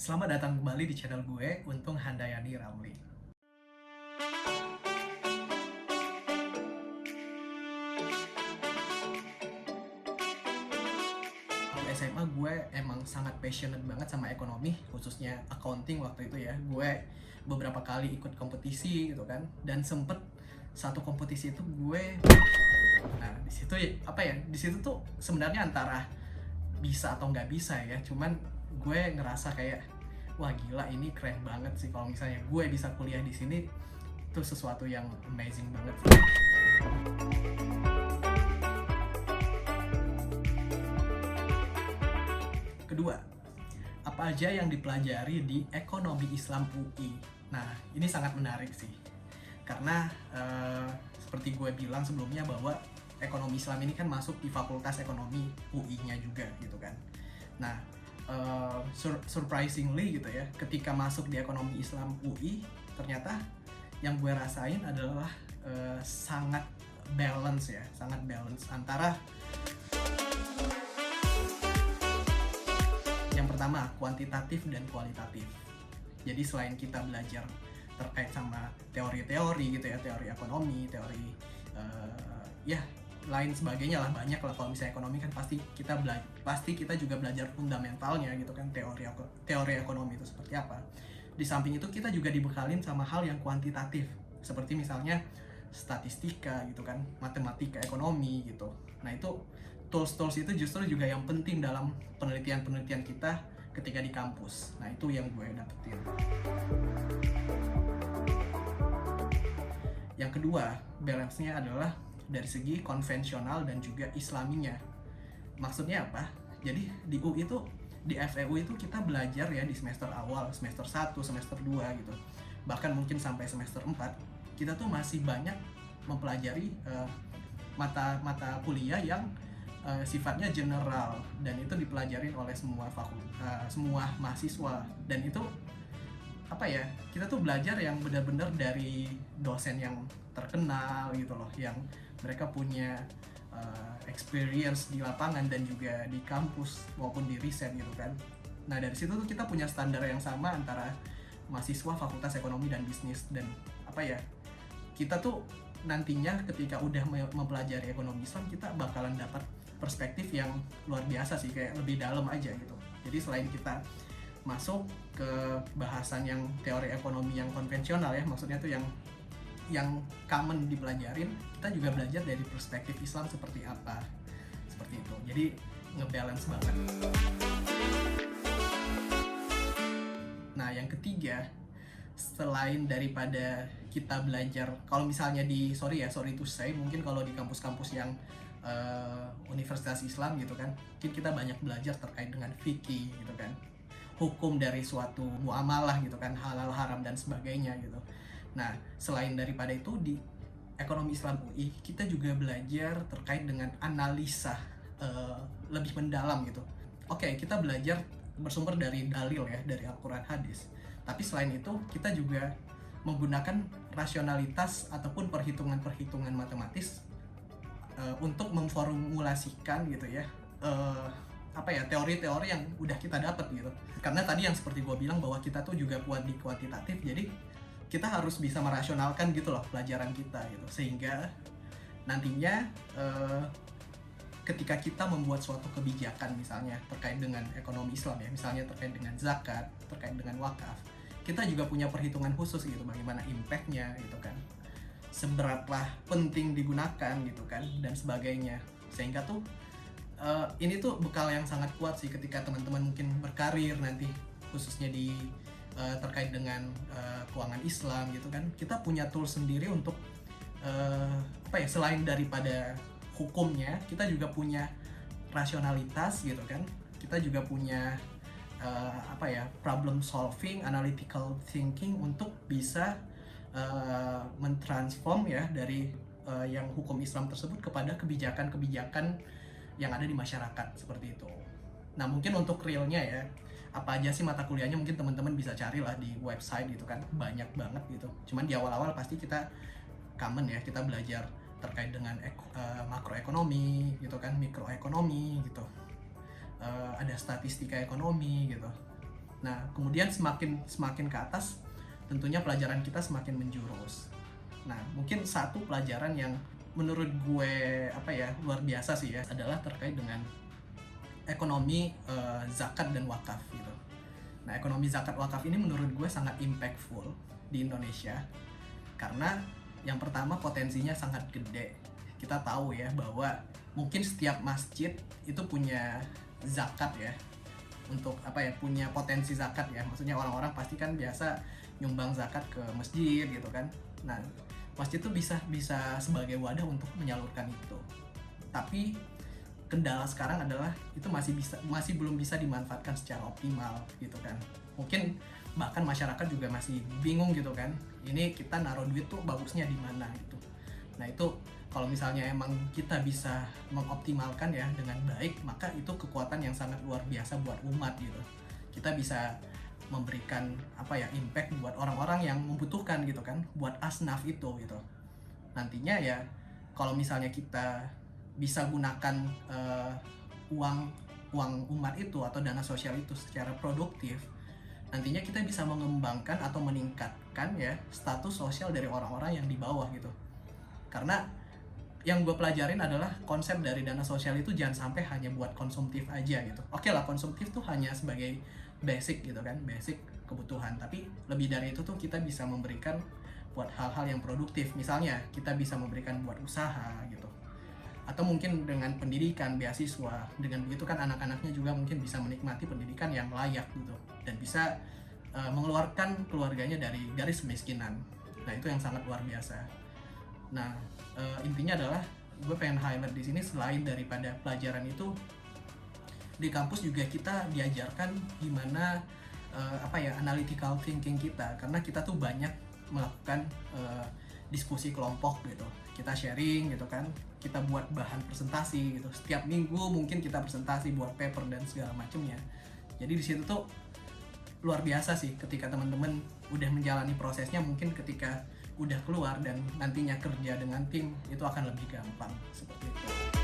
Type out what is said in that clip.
Selamat datang kembali di channel gue, Untung Handayani Ramli. Waktu SMA gue emang sangat passionate banget sama ekonomi, khususnya accounting waktu itu ya. Gue beberapa kali ikut kompetisi gitu kan, dan sempet satu kompetisi itu gue, nah di situ di situ tuh sebenarnya antara bisa atau nggak bisa ya, cuman gue ngerasa kayak wah gila ini keren banget sih kalau misalnya gue bisa kuliah di sini, itu sesuatu yang amazing banget sih. Kedua, apa aja yang dipelajari di Ekonomi Islam UI? Nah, ini sangat menarik sih. Karena seperti gue bilang sebelumnya bahwa ekonomi Islam ini kan masuk di Fakultas Ekonomi UI-nya juga gitu kan. Nah, surprisingly gitu ya, ketika masuk di Ekonomi Islam UI, ternyata yang gue rasain adalah sangat balance ya, sangat balance antara yang pertama kuantitatif dan kualitatif. Jadi selain kita belajar terkait sama teori-teori gitu ya, teori ekonomi, teori ya lain sebagainya lah, banyak lah. Kalau misalnya ekonomi kan pasti kita juga belajar fundamentalnya gitu kan, teori ekonomi itu seperti apa. Di samping itu kita juga dibekalin sama hal yang kuantitatif, seperti misalnya statistika gitu kan, matematika ekonomi gitu. Nah itu tools itu justru juga yang penting dalam penelitian kita ketika di kampus. Nah itu yang gue dapetin. Yang kedua, balance-nya adalah dari segi konvensional dan juga islaminya. Maksudnya apa? Jadi di UI itu, di FEU itu kita belajar ya di semester awal, semester 1, semester 2 gitu. Bahkan mungkin sampai semester 4, kita tuh masih banyak mempelajari mata kuliah yang sifatnya general, dan itu dipelajarin oleh semua mahasiswa. Dan itu kita tuh belajar yang benar-benar dari dosen yang terkenal gitu loh, yang mereka punya experience di lapangan dan juga di kampus maupun di riset gitu kan. Nah dari situ tuh kita punya standar yang sama antara mahasiswa Fakultas Ekonomi dan Bisnis. Dan kita tuh nantinya ketika udah mempelajari ekonomi Islam, kita bakalan dapat perspektif yang luar biasa sih, kayak lebih dalam aja gitu. Jadi selain kita masuk ke bahasan yang teori ekonomi yang konvensional ya, maksudnya tuh yang common dipelajarin, kita juga belajar dari perspektif Islam seperti apa, seperti itu. Jadi ngebalance banget. Nah yang ketiga, selain daripada kita belajar, kalau misalnya sorry to say, mungkin kalau di kampus-kampus yang universitas Islam gitu kan, mungkin kita banyak belajar terkait dengan fikih gitu kan, hukum dari suatu muamalah gitu kan, halal haram dan sebagainya gitu. Nah selain daripada itu, di Ekonomi Islam UI kita juga belajar terkait dengan analisa lebih mendalam gitu. Oke, kita belajar bersumber dari dalil ya, dari Al-Quran, hadis. Tapi selain itu kita juga menggunakan rasionalitas ataupun perhitungan-perhitungan matematis untuk memformulasikan gitu ya teori-teori yang udah kita dapat gitu. Karena tadi yang seperti gue bilang bahwa kita tuh juga kuat di kuantitatif, jadi kita harus bisa merasionalkan gitu loh pelajaran kita gitu, sehingga nantinya ketika kita membuat suatu kebijakan misalnya terkait dengan ekonomi Islam ya, misalnya terkait dengan zakat, terkait dengan wakaf, kita juga punya perhitungan khusus gitu, bagaimana impact-nya gitu kan, seberapa penting digunakan gitu kan, dan sebagainya. Sehingga tuh ini tuh bekal yang sangat kuat sih ketika teman-teman mungkin berkarir nanti, khususnya di terkait dengan keuangan Islam gitu kan. Kita punya tools sendiri untuk selain daripada hukumnya, kita juga punya rasionalitas gitu kan. Kita juga punya problem solving, analytical thinking untuk bisa mentransform ya dari yang hukum Islam tersebut kepada kebijakan-kebijakan yang ada di masyarakat, seperti itu. Nah mungkin untuk realnya ya, apa aja sih mata kuliahnya, mungkin teman-teman bisa cari lah di website gitu kan, banyak banget gitu. Cuman di awal-awal pasti kita common ya, kita belajar terkait dengan makroekonomi gitu kan, mikroekonomi gitu, ada statistika ekonomi gitu. Nah, kemudian semakin ke atas, tentunya pelajaran kita semakin menjurus. Nah, mungkin satu pelajaran yang menurut gue luar biasa sih ya, adalah terkait dengan ekonomi zakat dan wakaf gitu. Nah, ekonomi zakat wakaf ini menurut gue sangat impactful di Indonesia karena yang pertama potensinya sangat gede. Kita tahu ya bahwa mungkin setiap masjid itu punya zakat ya, untuk punya potensi zakat ya. Maksudnya orang-orang pasti kan biasa nyumbang zakat ke masjid gitu kan. Nah, masjid itu bisa sebagai wadah untuk menyalurkan itu. Tapi kendala sekarang adalah itu masih belum bisa dimanfaatkan secara optimal gitu kan. Mungkin bahkan masyarakat juga masih bingung gitu kan. Ini kita naruh duit tuh bagusnya di mana gitu. Nah, itu kalau misalnya emang kita bisa mengoptimalkan ya dengan baik, maka itu kekuatan yang sangat luar biasa buat umat gitu. Kita bisa memberikan impact buat orang-orang yang membutuhkan gitu kan, buat asnaf itu gitu. Nantinya ya kalau misalnya kita bisa gunakan uang umat itu atau dana sosial itu secara produktif, nantinya kita bisa mengembangkan atau meningkatkan ya status sosial dari orang-orang yang di bawah gitu. Karena yang gue pelajarin adalah konsep dari dana sosial itu jangan sampai hanya buat konsumtif aja gitu. Oke lah, konsumtif tuh hanya sebagai basic gitu kan, basic kebutuhan. Tapi lebih dari itu tuh kita bisa memberikan buat hal-hal yang produktif. Misalnya kita bisa memberikan buat usaha gitu. Atau mungkin dengan pendidikan, beasiswa. Dengan begitu kan anak-anaknya juga mungkin bisa menikmati pendidikan yang layak gitu. Dan bisa mengeluarkan keluarganya dari garis kemiskinan. Nah, itu yang sangat luar biasa. Nah, intinya adalah gue pengen highlight di sini, selain daripada pelajaran itu, di kampus juga kita diajarkan gimana analytical thinking kita, karena kita tuh banyak melakukan diskusi kelompok gitu. Kita sharing gitu kan, kita buat bahan presentasi gitu. Setiap minggu mungkin kita presentasi, buat paper dan segala macamnya. Jadi di situ tuh luar biasa sih ketika teman-teman udah menjalani prosesnya. Mungkin ketika udah keluar dan nantinya kerja dengan tim itu akan lebih gampang seperti itu.